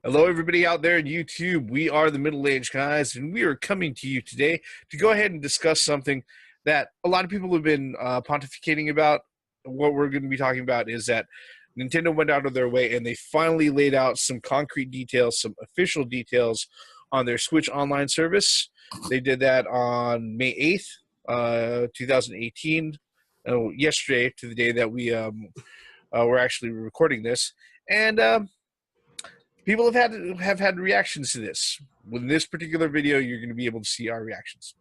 Hello, everybody out there on YouTube. We are the Middle Age Guys, and we are coming to you today to go ahead and discuss something that a lot of people have been pontificating about. What we're going to be talking about is that Nintendo went out of their way and they finally laid out some concrete details, some official details on their Switch Online service. They did that on May 8th, 2018, yesterday to the day that we were actually recording this. And people have had reactions to this. With this particular video, you're going to be able to see our reactions.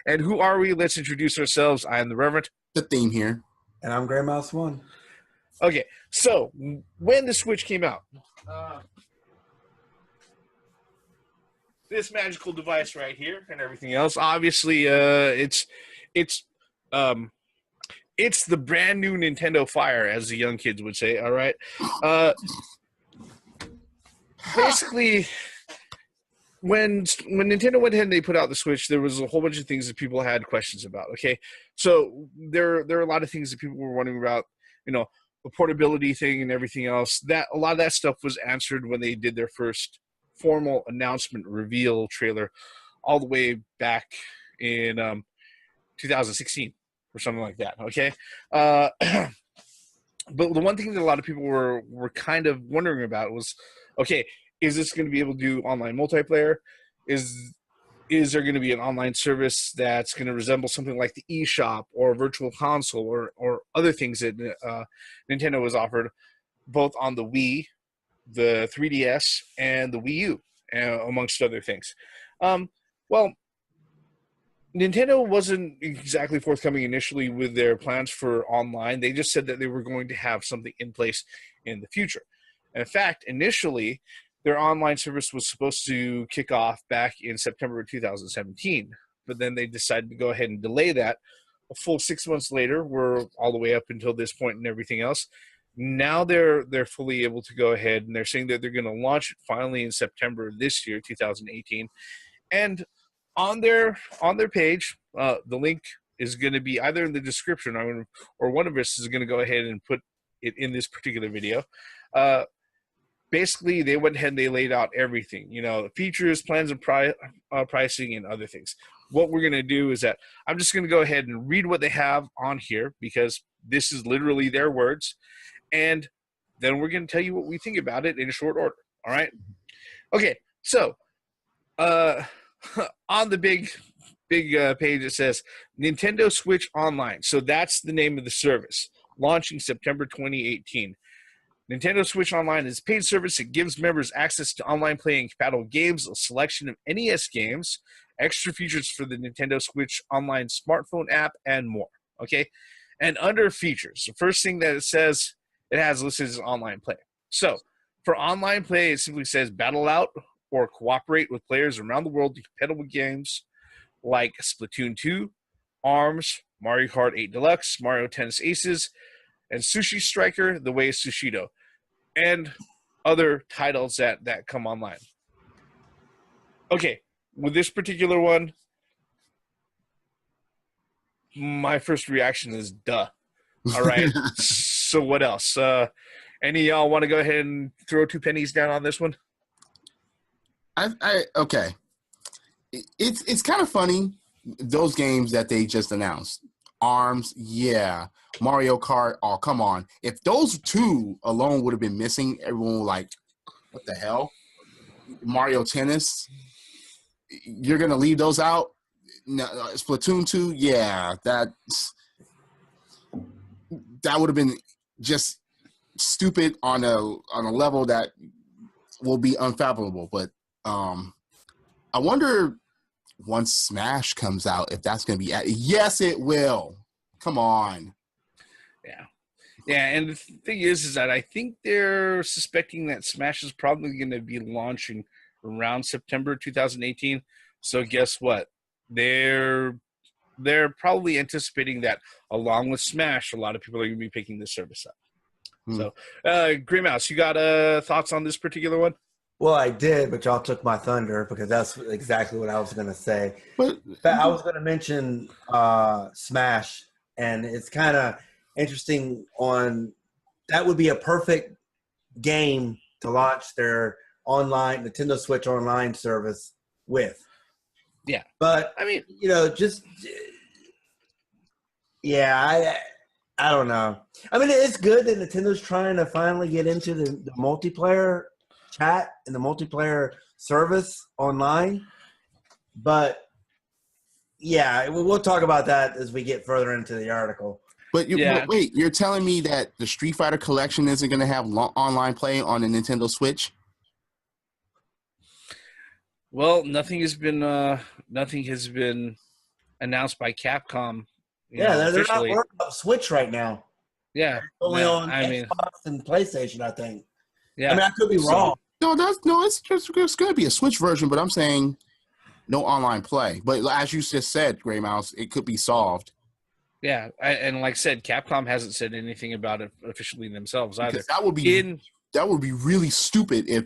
And who are we? Let's introduce ourselves. I am the Reverend. The theme here. And I'm Grey Mouse One. Okay, so when the Switch came out, this magical device right here and everything else, obviously, it's the brand new Nintendo Fire, as the young kids would say. All right. Basically, when Nintendo went ahead and they put out the Switch, there was a whole bunch of things that people had questions about. Okay, so there are a lot of things that people were wondering about. You know, the portability thing and everything else. That a lot of that stuff was answered when they did their first formal announcement reveal trailer, all the way back in 2016 or something like that. Okay. But the one thing that a lot of people were kind of wondering about was, okay, is this going to be able to do online multiplayer? Is there going to be an online service that's going to resemble something like the eShop or Virtual Console or other things that Nintendo has offered, both on the Wii, the 3DS, and the Wii U, amongst other things? Well, Nintendo wasn't exactly forthcoming initially with their plans for online. They just said that they were going to have something in place in the future. And in fact, initially, their online service was supposed to kick off back in September of 2017. But then they decided to go ahead and delay that. A full 6 months later, we're all the way up until this point and everything else. Now they're fully able to go ahead, and they're saying that they're going to launch it finally in September of this year, 2018. And on their page, the link is going to be either in the description or one of us is going to go ahead and put it in this particular video. Basically, they went ahead and they laid out everything, the features, plans, and pricing, and other things. What we're going to do is that I'm just going to go ahead and read what they have on here, because this is literally their words, and then we're going to tell you what we think about it in short order. All right? Okay, so on the big page, it says Nintendo Switch Online. So that's the name of the service, launching September 2018. Nintendo Switch Online is a paid service that gives members access to online play and compatible games, a selection of NES games, extra features for the Nintendo Switch Online smartphone app, and more. Okay? And under features, the first thing that it has listed is online play. So for online play, it simply says battle out or cooperate with players around the world in compatible games like Splatoon 2, ARMS, Mario Kart 8 Deluxe, Mario Tennis Aces, and Sushi Striker: The Way of Sushido, and other titles that come online. Okay, with this particular one, my first reaction is duh. All right, so what else? Any of y'all want to go ahead and throw 2 pennies down on this one? Okay. It's kind of funny, those games that they just announced. ARMS, yeah. Mario Kart, oh, come on. If those 2 alone would have been missing, everyone would like, what the hell? Mario Tennis, you're going to leave those out? No, Splatoon 2, yeah. That would have been just stupid on a level that will be unfathomable. But I wonder, once Smash comes out, if that's going to be yes, it will. Come on. Yeah, and the thing is that I think they're suspecting that Smash is probably going to be launching around September 2018. So guess what? They're probably anticipating that along with Smash, a lot of people are going to be picking this service up. So, Grey Mouse, you got thoughts on this particular one? Well, I did, but y'all took my thunder because that's exactly what I was going to say. But I was going to mention Smash, and it's kind of interesting that would be a perfect game to launch their online Nintendo Switch online service with. Yeah. But I mean, I don't know. I mean, it's good that Nintendo's trying to finally get into the multiplayer chat and the multiplayer service online. But yeah, we'll talk about that as we get further into the article. But wait, you're telling me that the Street Fighter collection isn't going to have online play on the Nintendo Switch? Well, nothing has been announced by Capcom. They're not working on Switch right now. Yeah, only on Xbox and PlayStation, I think. Yeah, I mean, I could be wrong. It's going to be a Switch version, but I'm saying no online play. But as you just said, Gray Mouse, it could be solved. Yeah, and like I said, Capcom hasn't said anything about it officially themselves either. That would be really stupid if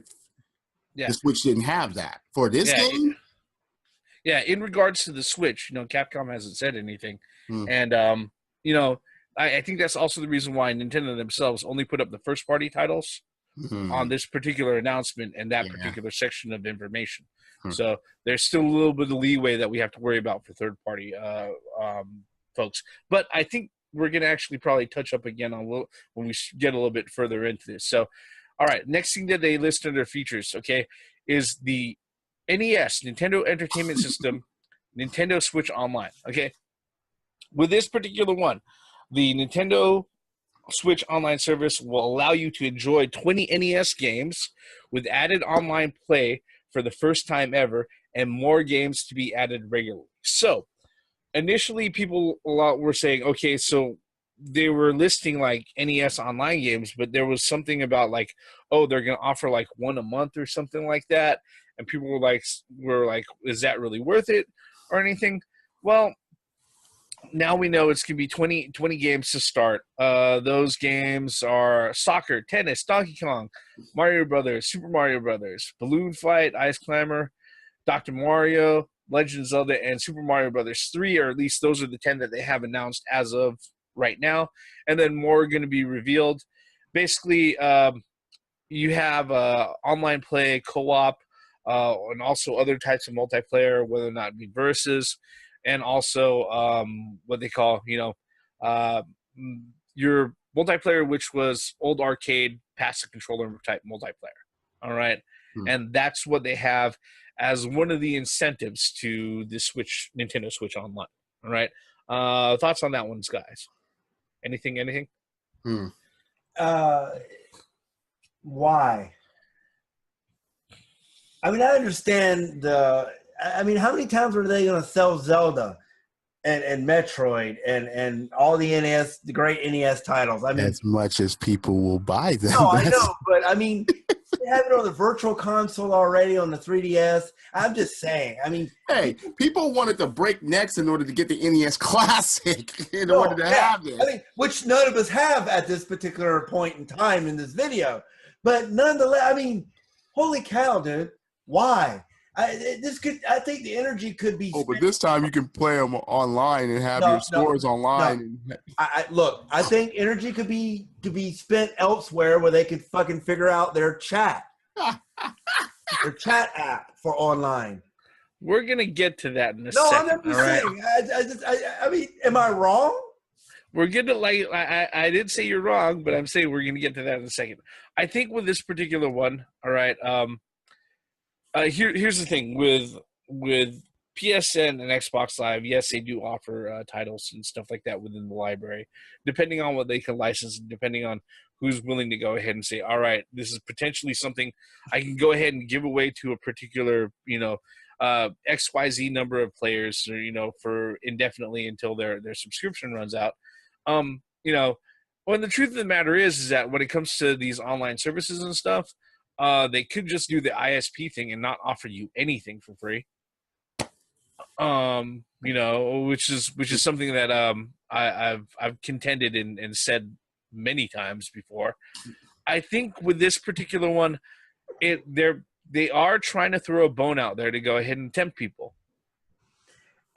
the Switch didn't have that for this game. Yeah, in regards to the Switch, Capcom hasn't said anything, and I think that's also the reason why Nintendo themselves only put up the first-party titles on this particular announcement and that particular section of information. So there's still a little bit of leeway that we have to worry about for third-party folks. But I think we're going to actually probably touch up again on when we get a little bit further into this. So, all right, next thing that they list under features, is the NES, Nintendo Entertainment System, Nintendo Switch Online. Okay, with this particular one, the Nintendo Switch Online service will allow you to enjoy 20 NES games with added online play for the first time ever and more games to be added regularly. So, initially, people a lot were saying, okay, so they were listing like NES online games, but there was something about like, oh, they're going to offer like one a month or something like that. And people were like, is that really worth it or anything? Well, now we know it's going to be 20 games to start. Those games are soccer, tennis, Donkey Kong, Mario Brothers, Super Mario Brothers, Balloon Fight, Ice Climber, Dr. Mario, Legend of Zelda, and Super Mario Brothers 3, or at least those are the 10 that they have announced as of right now. And then more are going to be revealed. Basically, you have online play, co-op, and also other types of multiplayer, whether or not it be versus, and also what they call, your multiplayer, which was old arcade, passive controller type multiplayer. All right. And that's what they have as one of the incentives to the Nintendo Switch Online. All right. Thoughts on that one, guys? Anything? Why? I mean, I understand how many times are they going to sell Zelda and Metroid and all the the great NES titles? I mean, as much as people will buy them. No, I know, but I mean, they have it on the Virtual Console already on the 3DS. I'm just saying. I mean, hey, people wanted to break necks in order to get the NES Classic in order to have this. I mean, which none of us have at this particular point in time in this video. But nonetheless, I mean, holy cow, dude. Why? I think the energy could be. Oh, but this time you can play them online and have your scores online. No. Look, I think energy could be spent elsewhere where they could fucking figure out their chat, their chat app for online. We're gonna get to that in a second. No, I'm just saying. I mean, am I wrong? We're gonna I didn't say you're wrong, but I'm saying we're gonna get to that in a second. I think with this particular one, all right. Here's the thing with PSN and Xbox Live. Yes, they do offer titles and stuff like that within the library, depending on what they can license, and depending on who's willing to go ahead and say, all right, this is potentially something I can go ahead and give away to a particular, XYZ number of players, or, for indefinitely until their subscription runs out. When the truth of the matter is that when it comes to these online services and stuff, they could just do the ISP thing and not offer you anything for free. Which is something that I've contended and said many times before. I think with this particular one, they are trying to throw a bone out there to go ahead and tempt people.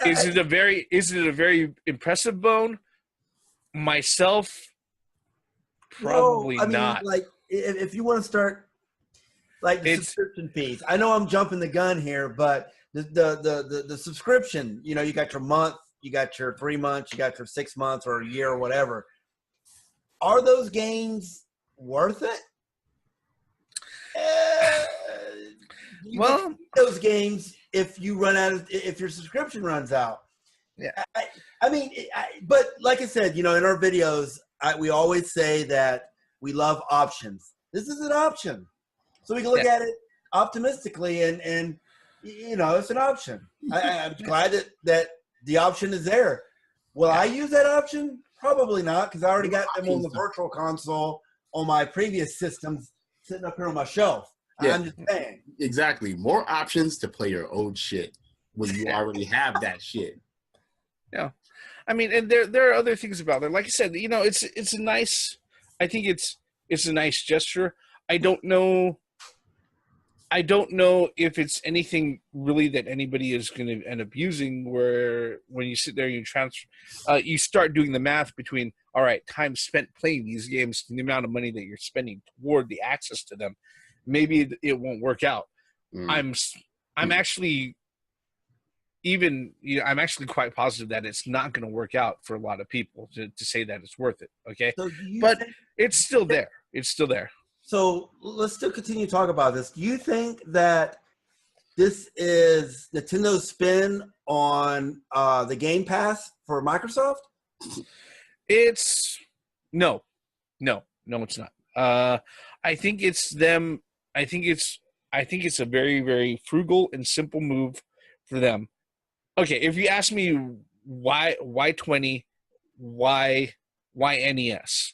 Is it a very impressive bone? Myself, probably not. Like if you want to start. like the It's- subscription fees. I know I'm jumping the gun here, but the subscription, you know, you got your month, you got your 3 months, you got your 6 months or a year or whatever. Are those games worth it? You Well- get those games if you run out of, if your subscription runs out. Yeah. I mean, but like I said, you know, in our videos, we always say that we love options. This is an option, so we can look at it optimistically, and you know, it's an option. I'm glad that the option is there. Will I use that option? Probably not, because I already got them on the virtual console on my previous systems sitting up here on my shelf. Yeah. I'm just saying. Exactly. More options to play your old shit when you already have that shit. Yeah, I mean, and there are other things about it. Like I said, you know, it's a nice. I think it's a nice gesture. I don't know if it's anything really that anybody is going to end up using. Where when you sit there, and you transfer, you start doing the math between all right, time spent playing these games and the amount of money that you're spending toward the access to them. Maybe it won't work out. I'm actually. I'm actually quite positive that it's not going to work out for a lot of people to say that it's worth it. Okay. So But it's still there. It's still there. So let's still continue to talk about this. Do you think that this is Nintendo's spin on the Game Pass for Microsoft? It's no, it's not. I think it's them. I think it's a very, very frugal and simple move for them. Okay, if you ask me why 20, why NES,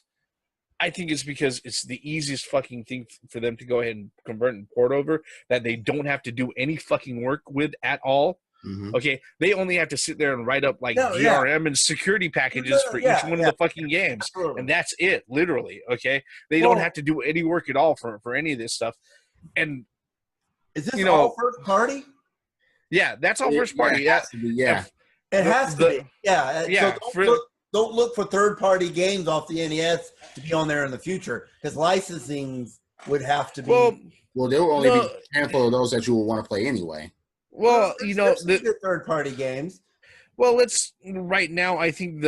I think it's because it's the easiest fucking thing for them to go ahead and convert and port over that they don't have to do any fucking work with at all. Mm-hmm. Okay, they only have to sit there and write up like DRM and security packages for each one of the fucking games, Absolutely. and that's it, literally. Okay, they don't have to do any work at all for any of this stuff. And is this all first party? Yeah, that's all first party. It has to be, yeah. It has to be. Yeah. Yeah. So don't look for third-party games off the NES to be on there in the future, because licensing would have to be. Well, there will only be a handful of those that you will want to play anyway. Well, you know, the third-party games. Well, let's right now. I think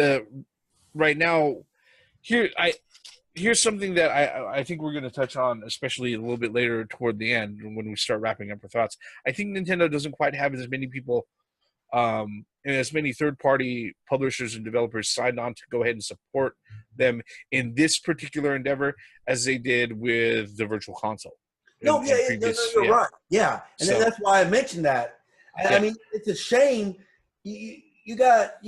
here's something that I think we're going to touch on, especially a little bit later toward the end when we start wrapping up our thoughts. I think Nintendo doesn't quite have as many people and as many third-party publishers and developers signed on to go ahead and support them in this particular endeavor as they did with the Virtual Console. No, you're right. Yeah, and that's why I mentioned that. I mean, it's a shame. You got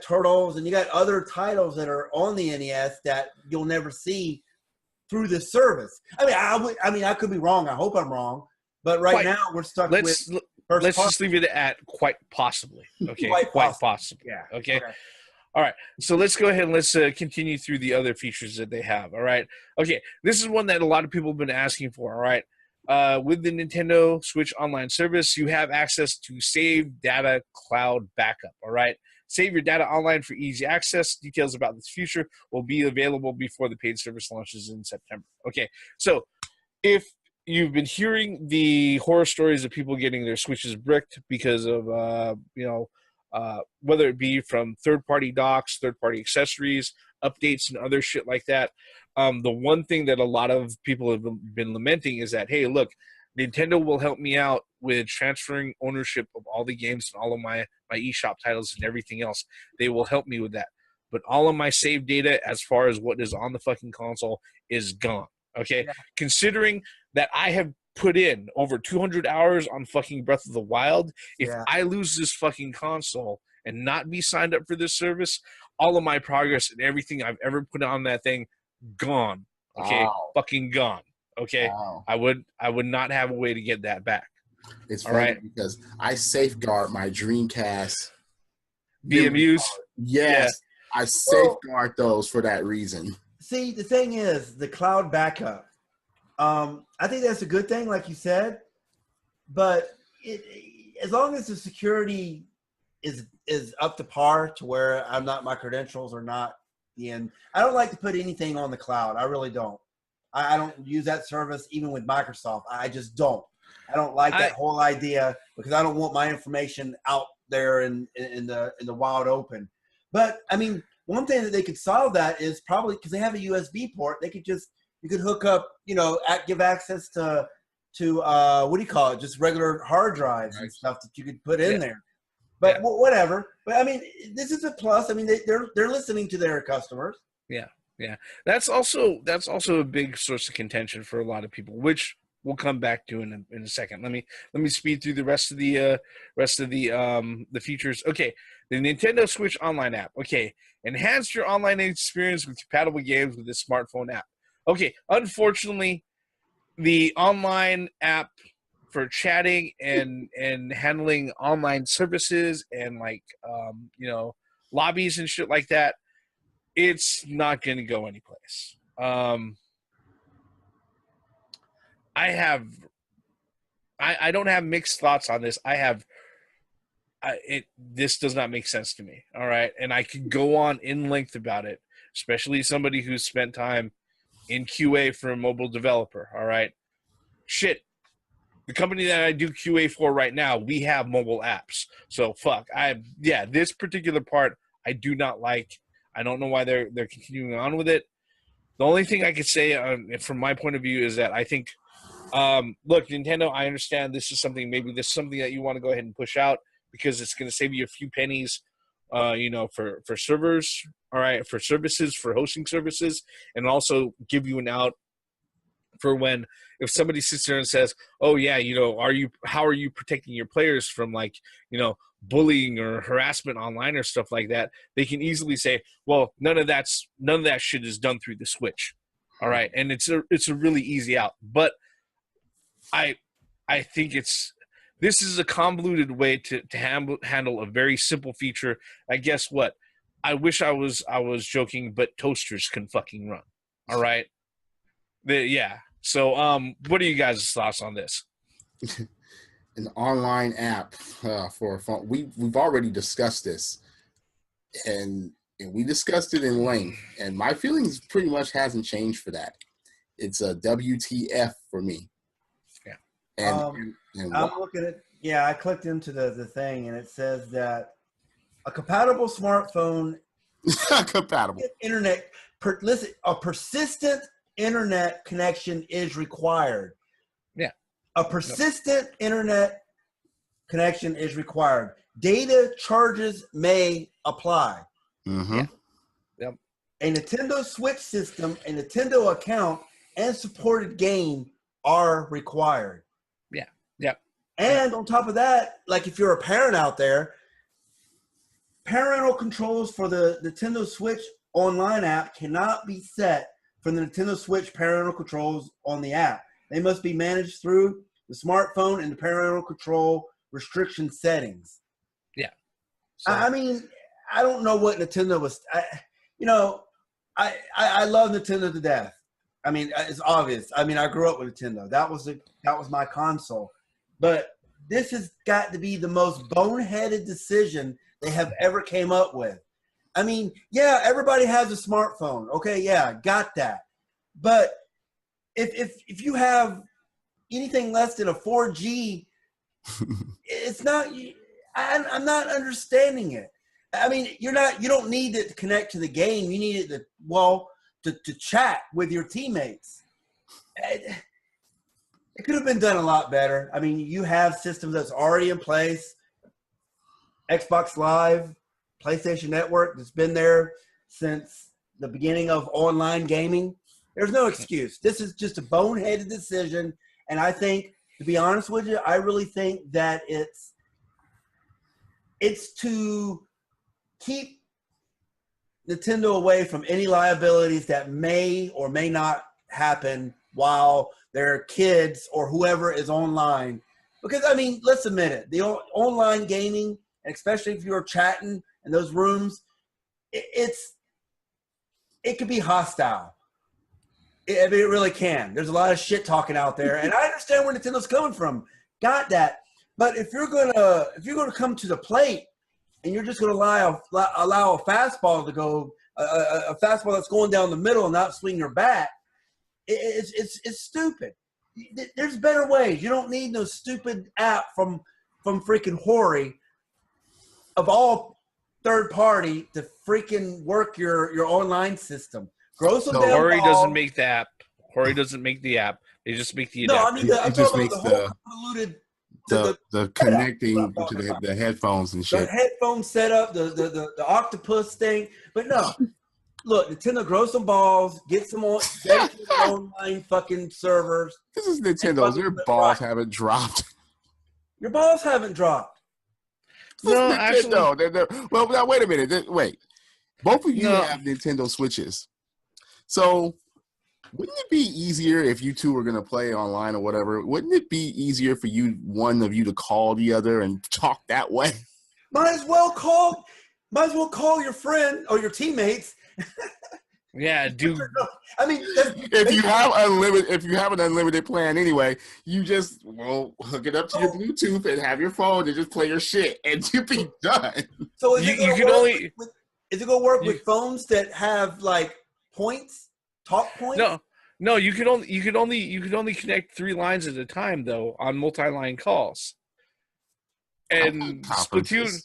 Turtles and you got other titles that are on the NES that you'll never see through this service. I mean, I could be wrong. I hope I'm wrong, but now we're stuck with. Let's just leave it at quite possibly. Okay, quite possibly. Yeah. Okay. All right. So let's go ahead and let's continue through the other features that they have. All right. Okay. This is one that a lot of people have been asking for. All right. With the Nintendo Switch Online service, you have access to Save Data Cloud Backup. All right. Save your data online for easy access. Details about this feature will be available before the paid service launches in September. Okay. So if you've been hearing the horror stories of people getting their Switches bricked because of, whether it be from third-party docks, third-party accessories, updates, and other shit like that. The one thing that a lot of people have been lamenting is that, hey, look, Nintendo will help me out with transferring ownership of all the games and all of my eShop titles and everything else. They will help me with that. But all of my save data, as far as what is on the fucking console, is gone. Okay? Yeah. Considering that I have put in over 200 hours on fucking Breath of the Wild, if I lose this fucking console and not be signed up for this service, all of my progress and everything I've ever put on that thing, gone. Okay? Wow. Fucking gone. Okay? Wow. I would not have a way to get that back. It's funny because I safeguard my Dreamcast VMUs. Yes. Yeah. I safeguard those for that reason. See, the thing is, the cloud backup. I think that's a good thing, like you said, but as long as the security is up to par to where my credentials are not I don't like to put anything on the cloud. I really don't. I don't use that service even with Microsoft. I just don't. I don't like that whole idea because I don't want my information out there in the wild open. But I mean, one thing that they could solve that is probably because they have a USB port. They could you could hook up, give access to what do you call it? Just regular hard drives and stuff that you could put in there. But whatever. But I mean, this is a plus. I mean, they're listening to their customers. Yeah. Yeah. That's also a big source of contention for a lot of people, which we'll come back to in a second. Let me speed through the rest of the features. Okay, the Nintendo Switch Online app. Okay, enhance your online experience with compatible games with this smartphone app. Okay, unfortunately, the online app for chatting and handling online services and lobbies and shit like that, it's not going to go anyplace. I don't have mixed thoughts on this. This does not make sense to me. All right. And I could go on in length about it, especially somebody who's spent time in QA for a mobile developer. All right. Shit. The company that I do QA for right now, we have mobile apps. So fuck. This particular part I do not like. I don't know why they're continuing on with it. The only thing I could say from my point of view is that I think look, Nintendo, I understand this is something that you want to go ahead and push out because it's going to save you a few pennies, for servers, all right, for services, for hosting services, and also give you an out for if somebody sits there and says, oh yeah, how are you protecting your players from bullying or harassment online or stuff like that? They can easily say, well, none of that shit is done through the Switch. All right. And it's a really easy out, but I think this is a convoluted way to handle a very simple feature. I guess what? I wish I was joking, but toasters can fucking run. All right. So, what are you guys' thoughts on this? An online app for a phone. We've already discussed this, and we discussed it in length. And my feelings pretty much hasn't changed for that. It's a WTF for me. And I'm looking at I clicked into the thing and it says that a compatible smartphone compatible internet a persistent internet connection is required. Yeah. A persistent internet connection is required. Data charges may apply. Mm-hmm. Yep. A Nintendo Switch system, a Nintendo account, and supported game are required. Yep. And on top of that, like if you're a parent out there, parental controls for the Nintendo Switch online app cannot be set from the Nintendo Switch parental controls on the app. They must be managed through the smartphone and the parental control restriction settings. Yeah. So. I mean, I don't know what Nintendo was. I love Nintendo to death. I mean, it's obvious. I mean, I grew up with Nintendo. That was my console. But this has got to be the most boneheaded decision they have ever came up with. I mean, yeah, everybody has a smartphone. Okay, yeah, got that. But if you have anything less than a 4G, it's not. I'm not understanding it. I mean, you don't need it to connect to the game. You need it to chat with your teammates. It could have been done a lot better. I mean, you have systems that's already in place. Xbox Live, PlayStation Network, that's been there since the beginning of online gaming. There's no excuse. This is just a boneheaded decision. And I think, to be honest with you, I really think that it's to keep Nintendo away from any liabilities that may or may not happen while their kids or whoever is online. Because, I mean, let's admit it. The online gaming, especially if you're chatting in those rooms, it could be hostile. I mean, it really can. There's a lot of shit talking out there, and I understand where Nintendo's coming from. Got that. But if you're gonna come to the plate and you're just gonna allow a fastball to go, a fastball that's going down the middle and not swing your bat, It's stupid. There's better ways. You don't need no stupid app from freaking Hori of all third party to freaking work your online system. Grow some damn Hori balls. doesn't make the app. Hori doesn't make the app. They just make the No, adapter. I mean, I'm It just talking makes about the whole convoluted the connecting to the headphones and the shit. headphone setup, the octopus thing. But no, look, Nintendo, grow some balls, get some online fucking servers. This is Nintendo's. Their balls haven't dropped. Your balls haven't dropped. This is No, Nintendo. actually, Well, now wait a minute. Wait, both of you No. have Nintendo Switches, so wouldn't it be easier if you two were going to play online or whatever? Wouldn't it be easier for one of you to call the other and talk that way? Might as well call your friend or your teammates. yeah, dude. I mean, If you have an unlimited plan anyway, you just hook it up to your Bluetooth and have your phone and just play your shit and you'll be done. so is You it going could to work? only- Is it going to work with phones that have like points, talk points? No, you could only connect 3 lines at a time though on multi-line calls. And Splatoon,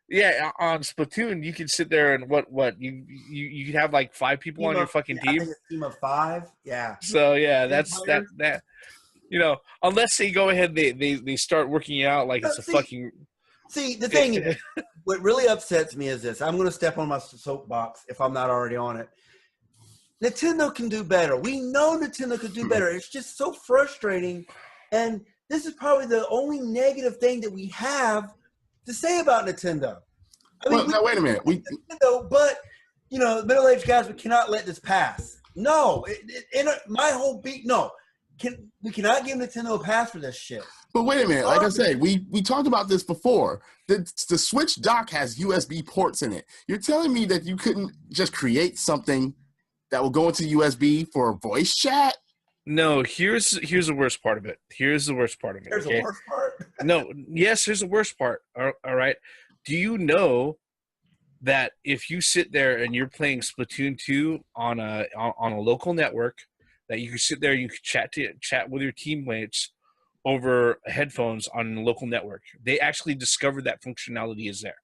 yeah, on Splatoon you can sit there and what you could have like 5 people on your fucking I team. think a team of 5. Yeah. So yeah, that's players? that. Unless they go ahead, they start working it out like it's a fucking. See, the thing is, what really upsets me is this. I'm going to step on my soapbox if I'm not already on it. Nintendo can do better. We know Nintendo could do better. It's just so frustrating. And this is probably the only negative thing that we have to say about Nintendo. I mean, now wait a minute. Nintendo, but, middle-aged guys, we cannot let this pass. No. My whole beat, no. We cannot give Nintendo a pass for this shit. But wait a minute. Like I said, we talked about this before. The Switch dock has USB ports in it. You're telling me that you couldn't just create something that will go into USB for voice chat? No, here's the worst part of it. Here's the worst part of it. Here's okay? the worst part. No, yes, here's the worst part. All right. Do you know that if you sit there and you're playing Splatoon 2 on a local network, that you can sit there, you can chat with your teammates over headphones on a local network? They actually discovered that functionality is there.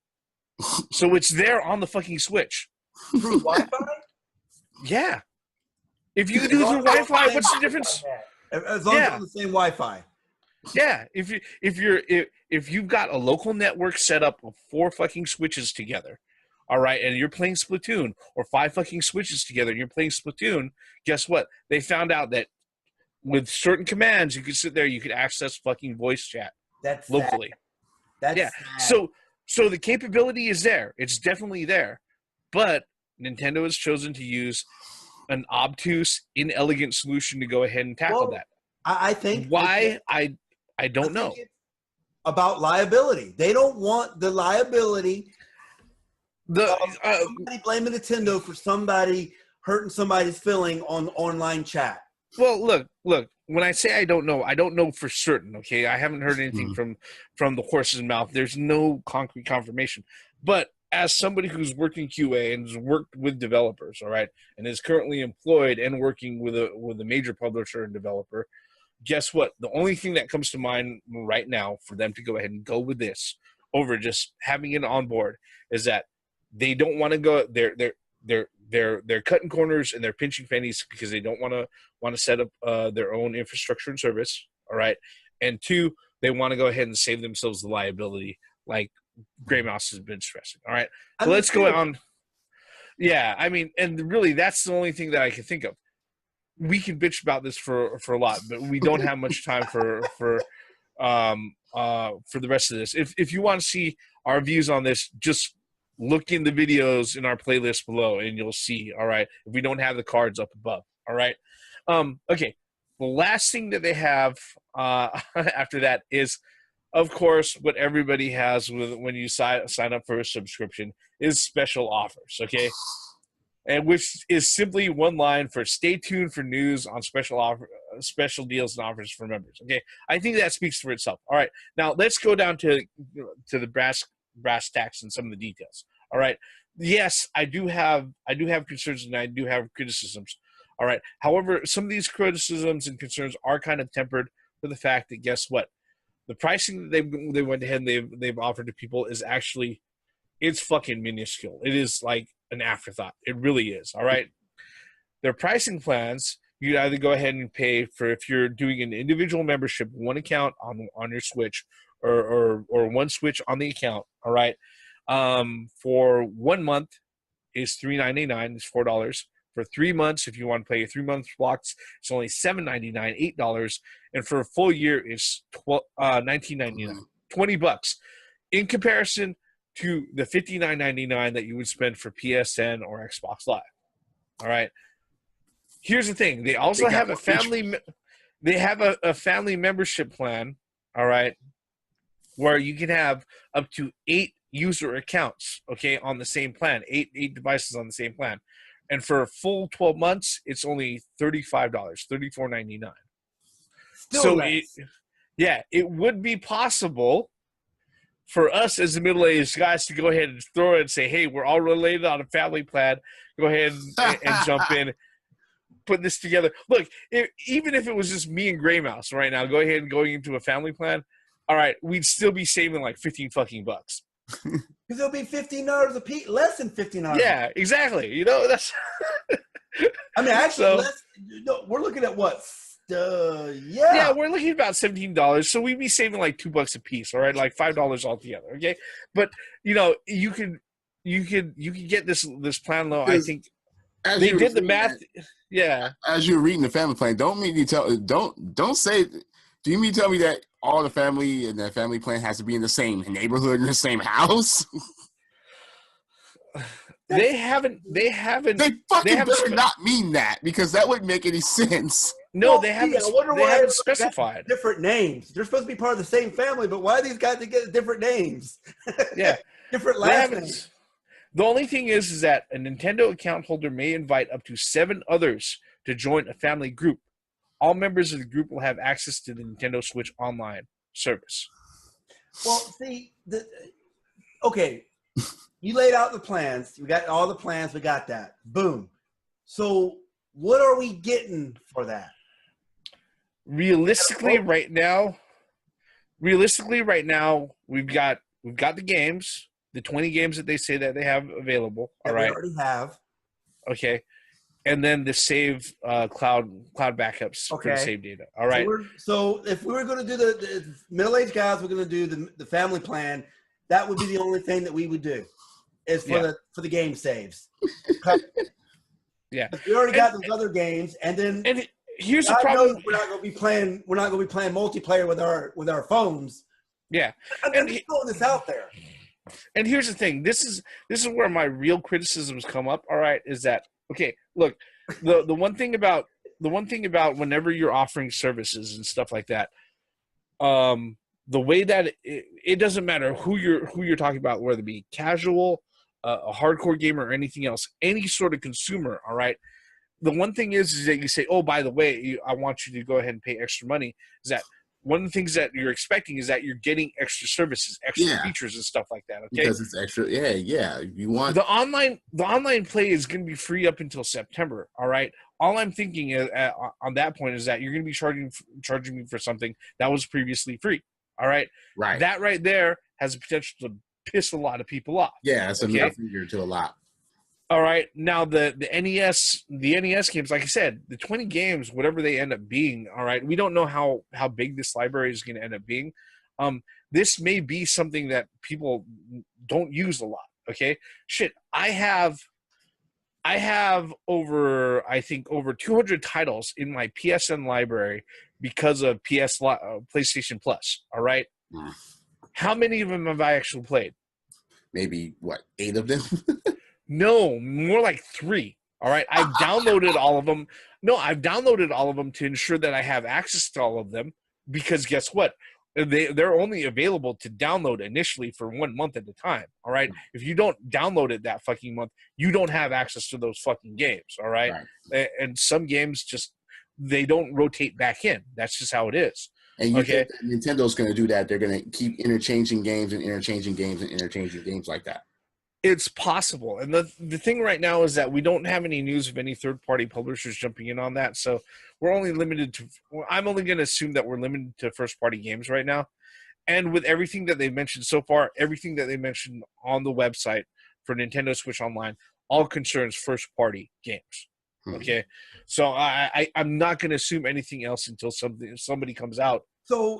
So it's there on the fucking Switch. Through Wi-Fi? Yeah. If you do through Wi-Fi, what's the difference? As long as it's on the same Wi-Fi. Yeah, if you've got a local network set up of 4 fucking switches together, all right, and you're playing Splatoon, or 5 fucking switches together and you're playing Splatoon, guess what? They found out that with certain commands, you could sit there, you could access fucking voice chat That's locally. Sad. Yeah. That's sad. So the capability is there. It's definitely there. But Nintendo has chosen to use an obtuse, inelegant solution to go ahead and tackle that. I think Why? I don't know. it's about liability. They don't want the liability somebody blaming Nintendo for somebody hurting somebody's feeling on online chat. Well, look. When I say I don't know for certain. Okay, I haven't heard anything from the horse's mouth. There's no concrete confirmation. But as somebody who's worked in QA and has worked with developers, all right, and is currently employed and working with a major publisher and developer, guess what? The only thing that comes to mind right now for them to go ahead and go with this over just having it on board is that they don't want to go. They're cutting corners and they're pinching pennies because they don't want to set up their own infrastructure and service. All right, and 2, they want to go ahead and save themselves the liability, like Gray Mouse has been stressing. All right, so let's go on. Yeah, I mean, and really, that's the only thing that I can think of. We can bitch about this for a lot, but we don't have much time for the rest of this. If you want to see our views on this, just look in the videos in our playlist below, and you'll see. All right, if we don't have the cards up above. All right, okay. The last thing that they have after that is, of course, what everybody has when you sign up for a subscription is special offers, okay? And which is simply one line for stay tuned for news on special deals and offers for members, okay? I think that speaks for itself. All right, now let's go down to the brass tacks and some of the details. All right, yes, I do have concerns and I do have criticisms All right. However, some of these criticisms and concerns are kind of tempered for the fact that guess what? The pricing that they went ahead and they've offered to people is actually it's fucking minuscule. It is like an afterthought. It really is. All right. Their pricing plans, you either go ahead and pay for if you're doing an individual membership, one account on your Switch or one Switch on the account. All right. For 1 month is $3.99. It's $4. For 3 months, if you want to play 3 months blocks, it's only $7.99, $8. And for a full year, it's $19.99, $20. In comparison to the $59.99 that you would spend for PSN or Xbox Live. All right. Here's the thing. They also have a family. They have a family membership plan. All right, where you can have up to 8 user accounts. Okay, on the same plan, eight devices on the same plan, and for a full 12 months, it's only $35, $34.99. So it would be possible for us as the middle-aged guys to go ahead and throw it and say, hey, we're all related on a family plan. Go ahead and jump in, put this together. Look, even if it was just me and Gray Mouse right now, go ahead and going into a family plan, all right, we'd still be saving like $15 fucking bucks. Because it'll be $15 a piece, less than $15. Yeah, exactly. You know, that's. I mean, actually, we're looking at what? Yeah, we're looking at about $17, so we'd be saving like $2 a piece, all right, like $5 altogether, okay? But you know, you could get this plan low. I think they did the math. Yeah. As you're reading the family plan, don't say. Do you mean to tell me that all the family and that family plan has to be in the same neighborhood in the same house? They haven't. They better not mean that, because that wouldn't make any sense. No, they haven't. I wonder why they haven't specified different names. They're supposed to be part of the same family, but why are these guys to get different names? Yeah, different last names. The only thing is that a Nintendo account holder may invite up to 7 others to join a family group. All members of the group will have access to the Nintendo Switch Online service. Well, see, okay, you laid out the plans. We got all the plans. We got that. Boom. So what are we getting for that? Realistically, right now, we've got the games, the 20 games that they say that they have available. All right, we already have. Okay, and then the save cloud backups for the save data. All right. So if we were going to do the middle-aged guys, we're going to do the family plan. That would be the only thing that we would do, is for the game saves. Yeah, we already got those other games, and here's the problem: we're not going to be playing multiplayer with our phones. Yeah, I'm just throwing this out there. And here's the thing: this is where my real criticisms come up. All right, is that okay? Look, the one thing about whenever you're offering services and stuff like that, the way that it doesn't matter who you're talking about, whether it be casual, a hardcore gamer, or anything else, any sort of consumer. All right. The one thing is that you say, oh, by the way, I want you to go ahead and pay extra money. Is that one of the things that you're expecting is that you're getting extra services, extra features and stuff like that. Okay. Because it's extra. Yeah. You want the online play is going to be free up until September. All right. All I'm thinking is, on that point is that you're going to be charging me for something that was previously free. All right. Right. That right there has the potential to piss a lot of people off. Yeah, that's a middle finger to a lot. All right. Now the NES games, like I said, the 20 games, whatever they end up being, all right, we don't know how big this library is going to end up being. This may be something that people don't use a lot. Okay. Shit. I have over 200 titles in my PSN library because of PlayStation Plus. All right. How many of them have I actually played? Maybe 8 of them? No, more like 3. All right. I've downloaded all of them. No, I've downloaded all of them to ensure that I have access to all of them, because guess what? They're only available to download initially for 1 month at a time. All right. If you don't download it that fucking month, you don't have access to those fucking games. All right. And some games they don't rotate back in. That's just how it is. And you think Nintendo's going to do that? They're going to keep interchanging games like that. It's possible. And the thing right now is that we don't have any news of any third-party publishers jumping in on that. So we're only limited to – I'm only going to assume that we're limited to first-party games right now. And with everything that they've mentioned so far, everything that they mentioned on the website for Nintendo Switch Online all concerns first-party games. Okay? So I'm not going to assume anything else until somebody comes out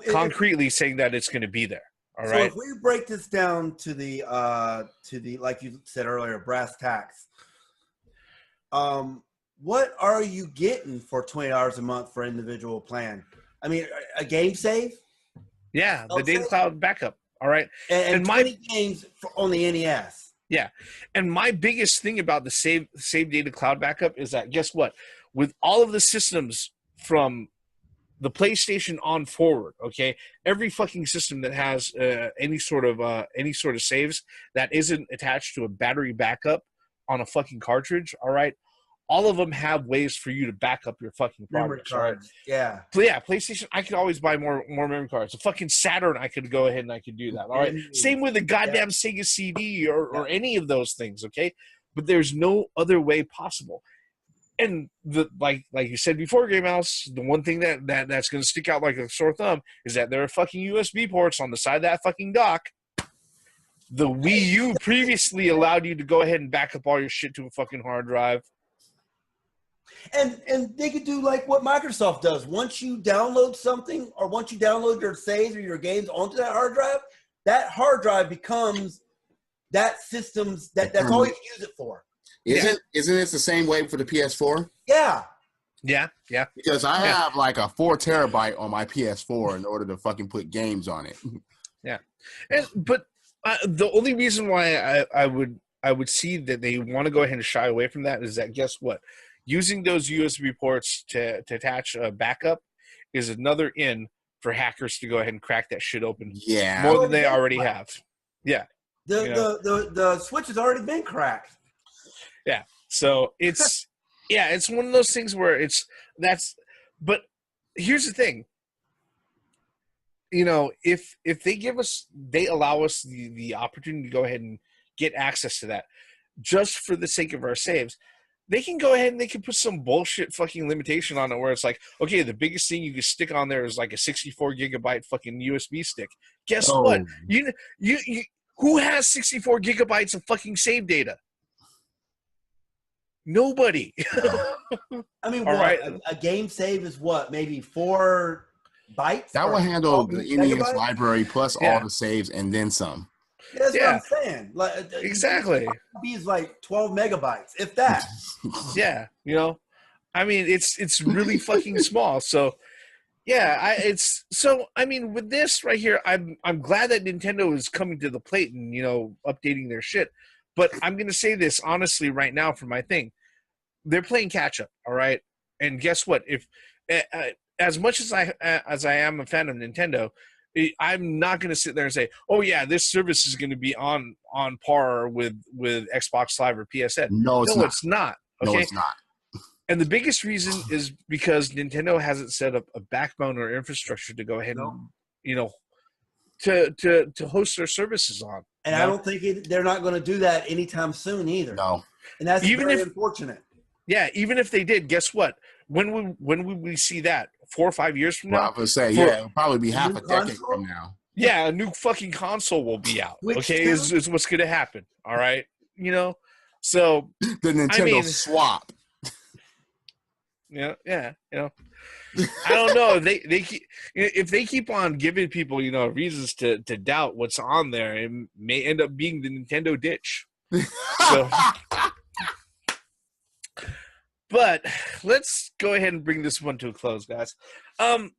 concretely saying that it's going to be there. All right. If we break this down to the like you said earlier, brass tacks, what are you getting for $20 a month for individual plan? I mean, a game save? Yeah, the data cloud backup. All right. And 20 games on the NES. Yeah. And my biggest thing about the save data cloud backup is that, guess what? With all of the systems from the PlayStation on forward, okay, every fucking system that has any sort of saves that isn't attached to a battery backup on a fucking cartridge, all right, all of them have ways for you to back up your fucking progress. All right? Yeah. But yeah, PlayStation, I could always buy more memory cards. The fucking Saturn, I could go ahead and I could do that. All right. Same with the goddamn Sega CD or any of those things. Okay. But there's no other way possible. And like you said before, Gray Mouse, the one thing that's going to stick out like a sore thumb is that there are fucking USB ports on the side of that fucking dock. The Wii U previously allowed you to go ahead and back up all your shit to a fucking hard drive. And they could do like what Microsoft does. Once you download something or once you download your saves or your games onto that hard drive becomes that system's that's all you use it for. Isn't it the same way for the PS4? Yeah. Yeah. Because I have like a 4 terabyte on my PS4 in order to fucking put games on it. Yeah. But the only reason why I would see that they want to go ahead and shy away from that is that, guess what? Using those USB ports to attach a backup is another in for hackers to go ahead and crack that shit open. Yeah. More than they already have. Yeah. The Switch has already been cracked. Yeah. So it's it's one of those things where but here's the thing. You know, if they allow us the opportunity to go ahead and get access to that just for the sake of our saves, they can go ahead and they can put some bullshit fucking limitation on it where it's like, okay, the biggest thing you can stick on there is like a 64 gigabyte fucking USB stick. Guess what? You who has 64 gigabytes of fucking save data? Nobody. I mean, right. A game save is what? Maybe 4 bytes? That will handle the NES library plus all the saves and then some. That's what I'm saying. Like, exactly. Is like 12 megabytes, if that. Yeah, you know, I mean, it's really fucking small. So, yeah, I mean, with this right here, I'm glad that Nintendo is coming to the plate and, you know, updating their shit. But I'm gonna say this honestly right now for my thing, they're playing catch up. All right, and guess what? If as much as I am a fan of Nintendo, I'm not going to sit there and say, "Oh yeah, this service is going to be on par with Xbox Live or PSN." No, it's not. Okay? No, it's not. And the biggest reason is because Nintendo hasn't set up a backbone or infrastructure to go ahead and, you know, to host their services on. And I don't think they're not going to do that anytime soon either. No, and that's very unfortunate. Yeah, even if they did, guess what? When would we see that? 4 or 5 years from now? I was going to say, it'll probably be half a decade from now. Yeah, a new fucking console will be out. Okay, is what's going to happen. All right, you know. So the Nintendo swap. Yeah, you know. I don't know if they keep on giving people, you know, reasons to doubt what's on there. It may end up being the Nintendo ditch. So. But let's go ahead and bring this one to a close, guys.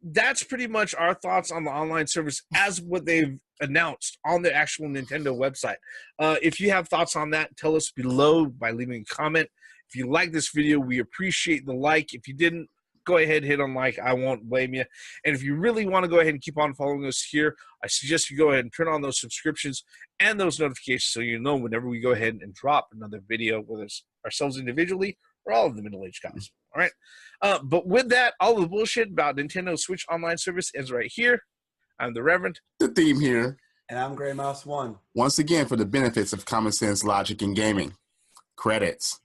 That's pretty much our thoughts on the online service as what they've announced on the actual Nintendo website. If you have thoughts on that, tell us below by leaving a comment. If you like this video, we appreciate the like. If you didn't, go ahead, hit on like. I won't blame you. And if you really want to go ahead and keep on following us here, I suggest you go ahead and turn on those subscriptions and those notifications so you know whenever we go ahead and drop another video, whether it's ourselves individually or all of the middle-aged guys. All right. But with that, all the bullshit about Nintendo Switch online service ends right here. I'm the Reverend. The theme here. And I'm Gray Mouse 1. Once again, for the benefits of common sense, logic, and gaming. Credits.